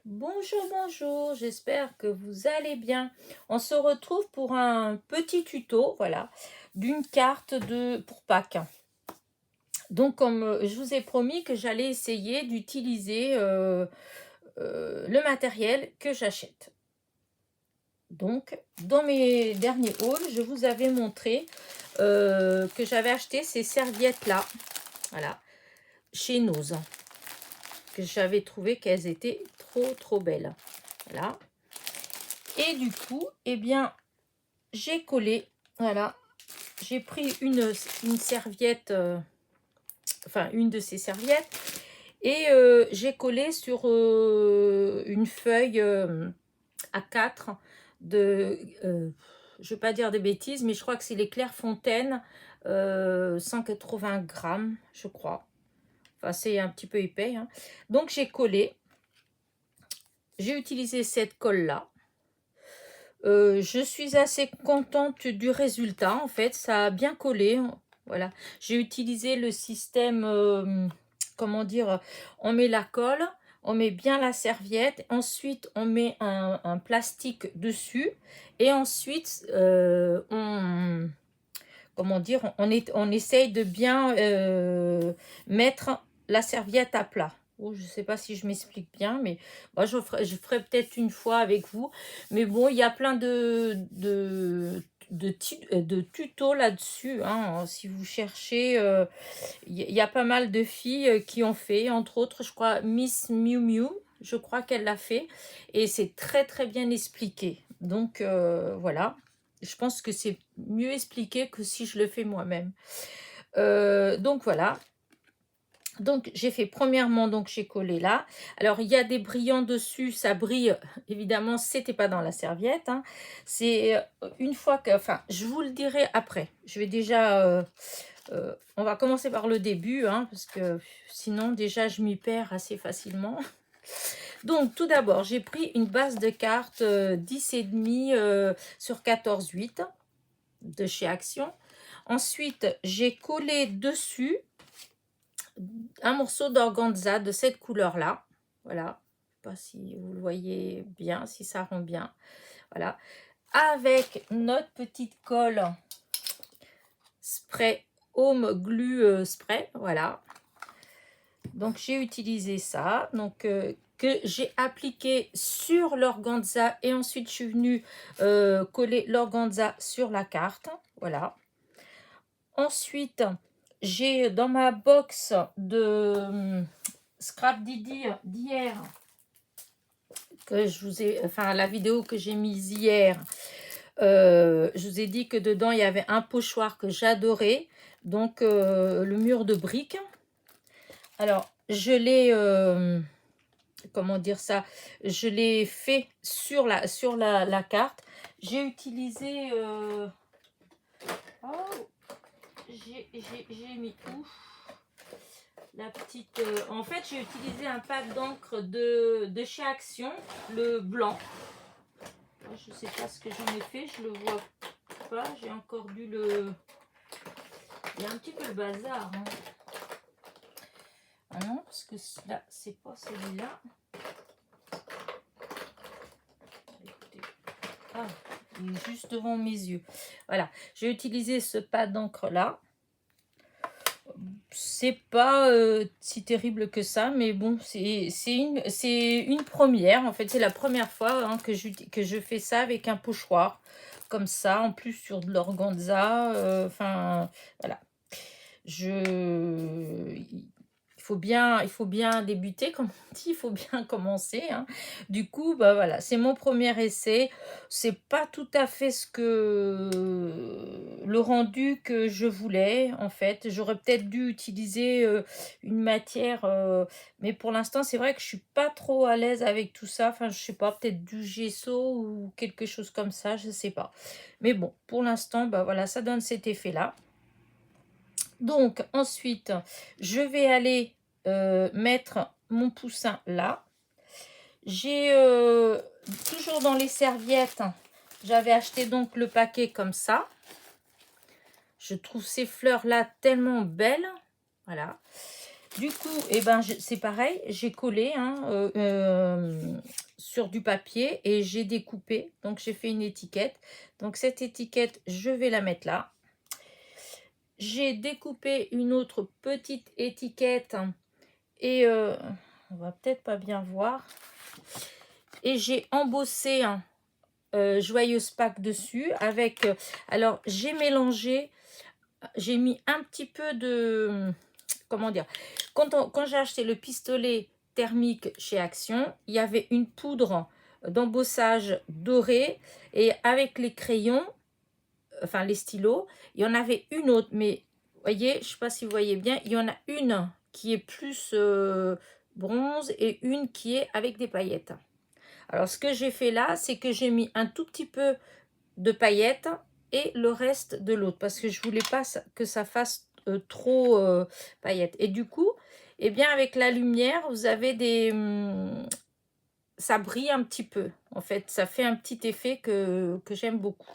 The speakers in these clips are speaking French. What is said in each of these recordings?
Bonjour, bonjour, j'espère que vous allez bien. On se retrouve pour un petit tuto, voilà, d'une carte pour Pâques. Donc, comme je vous ai promis que j'allais essayer d'utiliser le matériel que j'achète. Donc, dans mes derniers hauls, je vous avais montré que j'avais acheté ces serviettes-là, voilà, chez Nose, que j'avais trouvé qu'elles étaient trop belles. Voilà. Et du coup, eh bien, j'ai collé, voilà, j'ai pris une serviette, enfin une de ces serviettes, et j'ai collé sur une feuille A4 de, je ne vais pas dire des bêtises, mais je crois que c'est les Clairefontaine, 180 grammes, je crois. Enfin, c'est un petit peu épais, hein. Donc, j'ai collé, j'ai utilisé cette colle-là. Je suis assez contente du résultat, en fait, ça a bien collé, voilà. J'ai utilisé le système, comment dire, on met la colle, on met bien la serviette, ensuite on met un plastique dessus, et ensuite comment dire, on essaye de bien mettre la serviette à plat. Oh, je ne sais pas si je m'explique bien, mais moi je ferai peut-être une fois avec vous. Mais bon, il y a plein de tutos là-dessus, hein. Si vous cherchez, il y a pas mal de filles qui ont fait, entre autres, je crois, Miss Miu Miu, je crois qu'elle l'a fait. Et c'est très bien expliqué. Donc voilà. Je pense que c'est mieux expliqué que si je le fais moi-même. Donc voilà. Donc j'ai fait premièrement, donc j'ai collé là. Alors il y a des brillants dessus, ça brille. Évidemment, c'était pas dans la serviette, hein. C'est une fois que, enfin, je vous le dirai après. Je vais déjà, on va commencer par le début, hein, parce que sinon déjà je m'y perds assez facilement. Donc, tout d'abord, j'ai pris une base de cartes 10,5 sur 14,8 de chez Action. Ensuite, j'ai collé dessus un morceau d'organza de cette couleur-là. Voilà. Je ne sais pas si vous le voyez bien, si ça rend bien. Voilà. Avec notre petite colle spray Home Glue Spray. Voilà. Donc, j'ai utilisé ça. Donc, que j'ai appliqué sur l'organza, et ensuite je suis venue coller l'organza sur la carte. Voilà. Ensuite, j'ai dans ma box de Scrap Didi d'hier, que je vous ai, enfin la vidéo que j'ai mise hier, je vous ai dit que dedans il y avait un pochoir que j'adorais, donc le mur de briques. Alors, je l'ai, comment dire ça, je l'ai fait sur la carte. J'ai utilisé, oh, j'ai mis où la petite, en fait, j'ai utilisé un pack d'encre de chez Action, le blanc. Je ne sais pas ce que j'en ai fait, je le vois pas. J'ai encore dû le. Il y a un petit peu le bazar, hein. Ah non, parce que là, c'est pas celui-là. Écoutez. Ah, il est juste devant mes yeux. Voilà, j'ai utilisé ce pad d'encre là. C'est pas si terrible que ça, mais bon, c'est une première. En fait, c'est la première fois, hein, que je fais ça avec un pochoir comme ça, en plus sur de l'organza. Enfin, voilà. Il faut bien débuter, comme on dit, il faut bien commencer, hein. Du coup, bah voilà, c'est mon premier essai. C'est pas tout à fait le rendu que je voulais, en fait. J'aurais peut-être dû utiliser une matière, mais pour l'instant, c'est vrai que je suis pas trop à l'aise avec tout ça. Enfin, je sais pas, peut-être du gesso ou quelque chose comme ça, je sais pas. Mais bon, pour l'instant, bah voilà, ça donne cet effet-là. Donc, ensuite, je vais aller mettre mon poussin là. J'ai toujours dans les serviettes, j'avais acheté donc le paquet comme ça. Je trouve ces fleurs là tellement belles. Voilà. Du coup, eh ben, c'est pareil, j'ai collé hein, sur du papier et j'ai découpé. Donc, j'ai fait une étiquette. Donc, cette étiquette, je vais la mettre là. J'ai découpé une autre petite étiquette et on va peut-être pas bien voir. Et j'ai embossé un Joyeuse Pâques dessus avec... alors, j'ai mélangé, j'ai mis un petit peu de... comment dire, quand j'ai acheté le pistolet thermique chez Action, il y avait une poudre d'embossage doré et avec les crayons, enfin les stylos, il y en avait une autre, mais vous voyez, je ne sais pas si vous voyez bien, il y en a une qui est plus bronze et une qui est avec des paillettes. Alors ce que j'ai fait là, c'est que j'ai mis un tout petit peu de paillettes et le reste de l'autre parce que je voulais pas que ça fasse trop paillettes. Et du coup, eh bien avec la lumière, vous avez des ça brille un petit peu. En fait, ça fait un petit effet que j'aime beaucoup.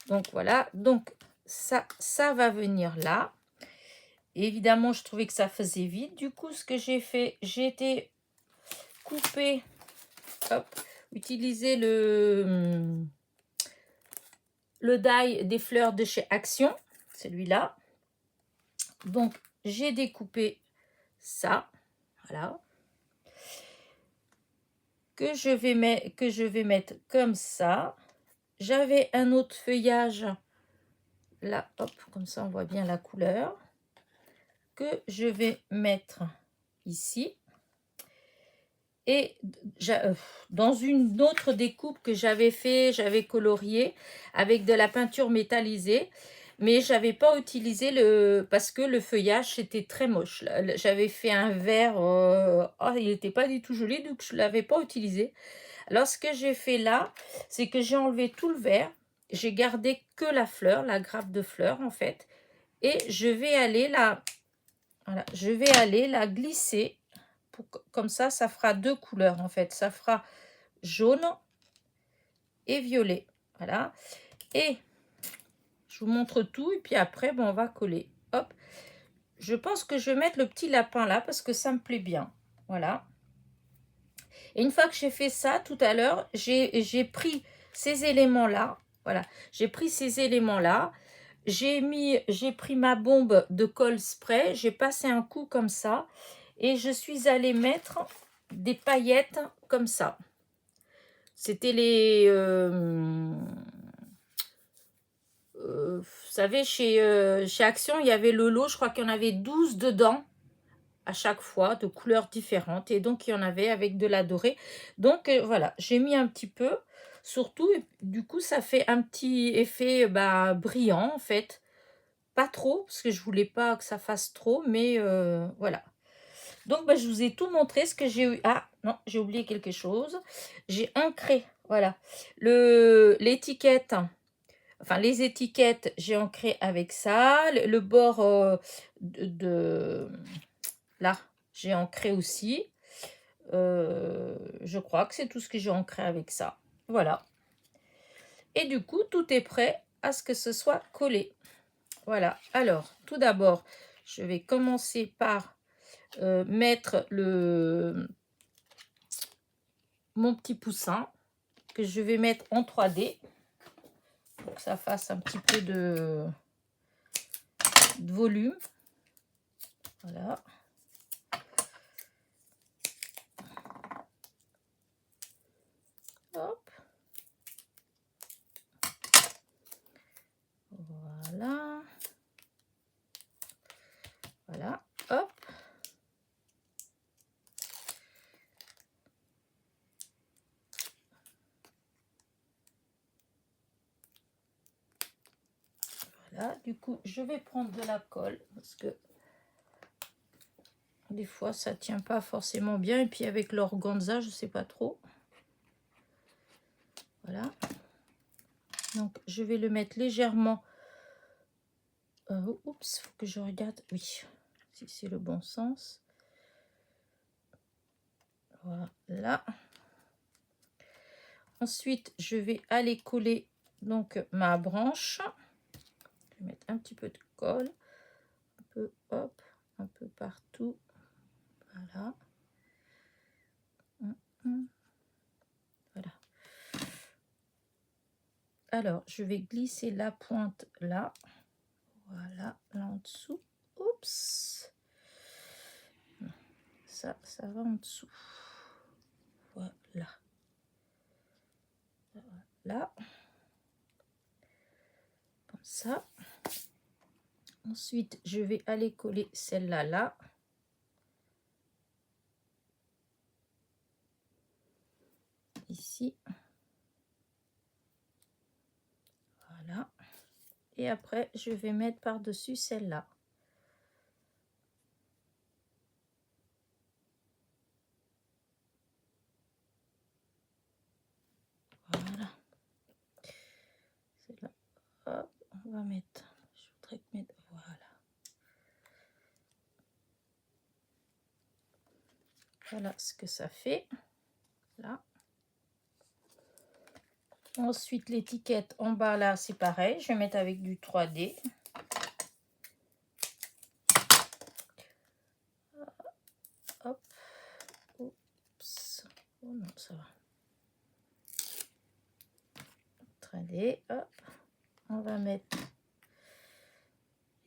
Donc voilà, donc ça va venir là. Évidemment, je trouvais que ça faisait vite. Du coup, ce que j'ai fait, j'ai été couper, hop, utiliser le die des fleurs de chez Action, celui-là. Donc, j'ai découpé ça, voilà, que je vais mettre comme ça. J'avais un autre feuillage, là, hop, comme ça on voit bien la couleur, que je vais mettre ici. Et dans une autre découpe que j'avais fait, j'avais colorié avec de la peinture métallisée. Mais j'avais pas utilisé parce que le feuillage c'était très moche. J'avais fait un vert, il n'était pas du tout joli, donc je l'avais pas utilisé. Alors ce que j'ai fait là, c'est que j'ai enlevé tout le vert, j'ai gardé que la fleur, la grappe de fleurs en fait, et je vais aller voilà, je vais aller la glisser. Comme ça fera deux couleurs en fait. Ça fera jaune et violet. Voilà. Et je vous montre tout et puis après bon, on va coller. Hop. Je pense que je vais mettre le petit lapin là parce que ça me plaît bien. Voilà. Et une fois que j'ai fait ça tout à l'heure, j'ai pris ces éléments là. Voilà. J'ai pris ces éléments là. J'ai pris ma bombe de colle spray. J'ai passé un coup comme ça. Et je suis allée mettre des paillettes comme ça. C'était les... vous savez, chez Action, il y avait le lot, je crois qu'il y en avait 12 dedans, à chaque fois, de couleurs différentes. Et donc, il y en avait avec de la dorée. Donc, voilà, j'ai mis un petit peu, surtout, et du coup, ça fait un petit effet brillant, en fait. Pas trop, parce que je voulais pas que ça fasse trop, mais voilà. Donc, je vous ai tout montré ce que j'ai eu. Ah, non, j'ai oublié quelque chose. J'ai ancré, voilà, l'étiquette. Enfin, les étiquettes, j'ai ancré avec ça. Le bord là, j'ai ancré aussi. Je crois que c'est tout ce que j'ai ancré avec ça. Voilà. Et du coup, tout est prêt à ce que ce soit collé. Voilà. Alors, tout d'abord, je vais commencer par mettre mon petit poussin que je vais mettre en 3D pour que ça fasse un petit peu de volume. Voilà. Hop. Voilà. Voilà. Hop. Voilà. Du coup, je vais prendre de la colle parce que des fois, ça tient pas forcément bien. Et puis avec l'organza, je sais pas trop. Voilà. Donc, je vais le mettre légèrement. Oups, faut que je regarde. Oui, si c'est le bon sens. Voilà. Ensuite, je vais aller coller donc ma branche. Je vais mettre un petit peu de colle. Un peu, hop, un peu partout. Voilà. Voilà. Alors, je vais glisser la pointe là. Voilà, là en dessous. Oups. Ça va en dessous. Voilà. Voilà. Comme ça. Ensuite, je vais aller coller celle-là là. Ici. Voilà. Et après, je vais mettre par-dessus celle-là. Voilà. Celle-là. Hop, on va mettre. Je voudrais mettre. Voilà. Voilà ce que ça fait. Là. Ensuite, l'étiquette en bas là, c'est pareil. Je vais mettre avec du 3D. Hop. Oups. Oh non, ça va. 3D. Hop. On va mettre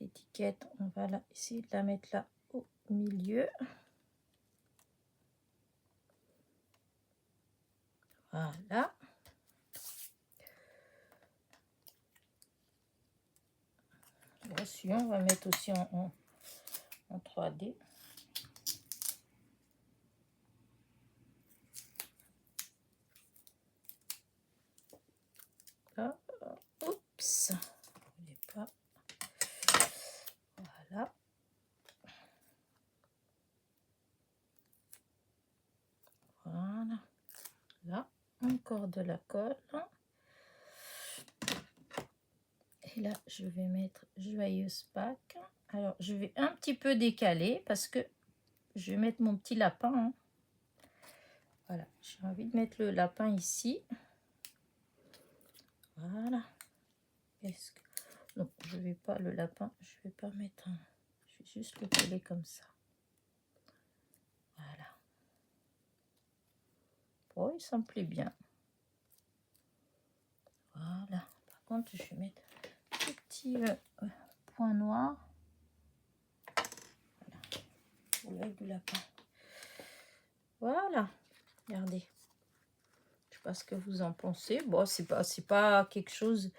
l'étiquette. On va là, essayer de la mettre là au milieu. Voilà. Aussi, on va mettre aussi en 3D. Là. Oups. Pas. Voilà. Voilà. Là, encore de la colle. Et là, je vais mettre Joyeuse Pâques. Alors, je vais un petit peu décaler parce que je vais mettre mon petit lapin. Hein. Voilà, j'ai envie de mettre le lapin ici. Voilà. Est-ce que... Non, je vais pas le lapin. Je vais pas mettre un... Je vais juste le coller comme ça. Voilà. Oh, il s'en plaît bien. Voilà. Par contre, je vais mettre un petit point noir. Voilà. Pour l'œil du lapin. Voilà. Regardez. Je sais pas ce que vous en pensez. Bon, c'est pas quelque chose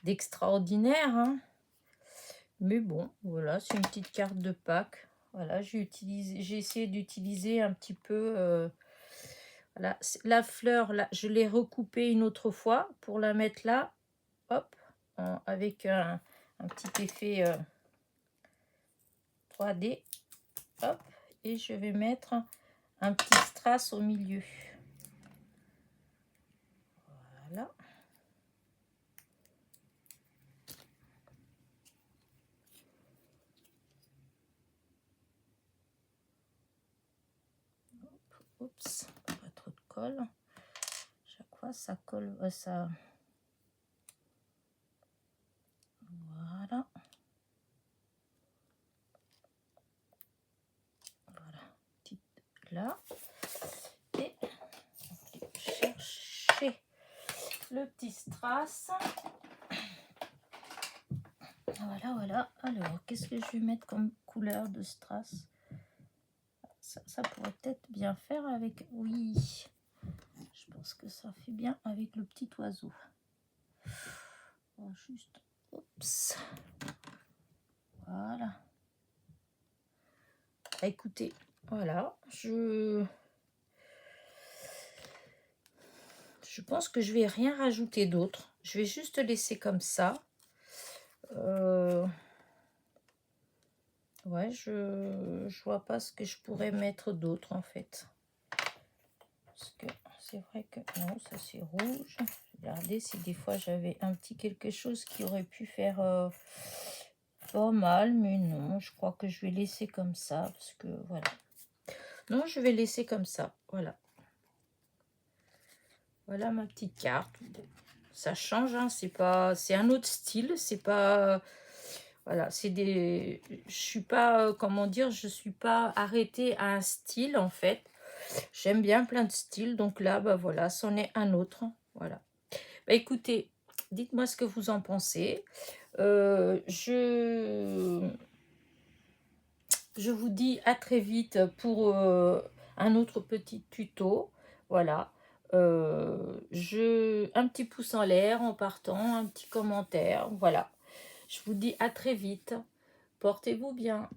d'extraordinaire, hein. Mais bon, voilà, c'est une petite carte de Pâques. Voilà, j'ai essayé d'utiliser un petit peu. Voilà, la fleur là, je l'ai recoupée une autre fois pour la mettre là. Hop, avec un petit effet 3D. Hop, et je vais mettre un petit strass au milieu. Voilà. Oups, pas trop de colle. Chaque fois, ça colle, ça. Voilà. Voilà, petite là. Et je vais chercher le petit strass. Voilà, voilà. Alors, qu'est-ce que je vais mettre comme couleur de strass? Ça pourrait peut-être bien faire avec... Oui, je pense que ça fait bien avec le petit oiseau. Juste... Oups. Voilà. Écoutez, voilà. Je pense que je vais rien rajouter d'autre. Je vais juste laisser comme ça. Ouais, je vois pas ce que je pourrais mettre d'autre en fait. Parce que c'est vrai que... Non, ça c'est rouge. Regardez si des fois j'avais un petit quelque chose qui aurait pu faire pas mal. Mais non, je crois que je vais laisser comme ça. Parce que voilà. Non, je vais laisser comme ça. Voilà. Voilà ma petite carte. Ça change, hein, c'est un autre style. C'est pas... Voilà, c'est des... Je suis pas, comment dire, je suis pas arrêtée à un style, en fait. J'aime bien plein de styles, donc là, bah voilà, c'en est un autre. Voilà. Bah écoutez, dites-moi ce que vous en pensez. Euh, je... Je vous dis à très vite pour un autre petit tuto. Voilà. Un petit pouce en l'air en partant, un petit commentaire. Voilà. Je vous dis à très vite. Portez-vous bien.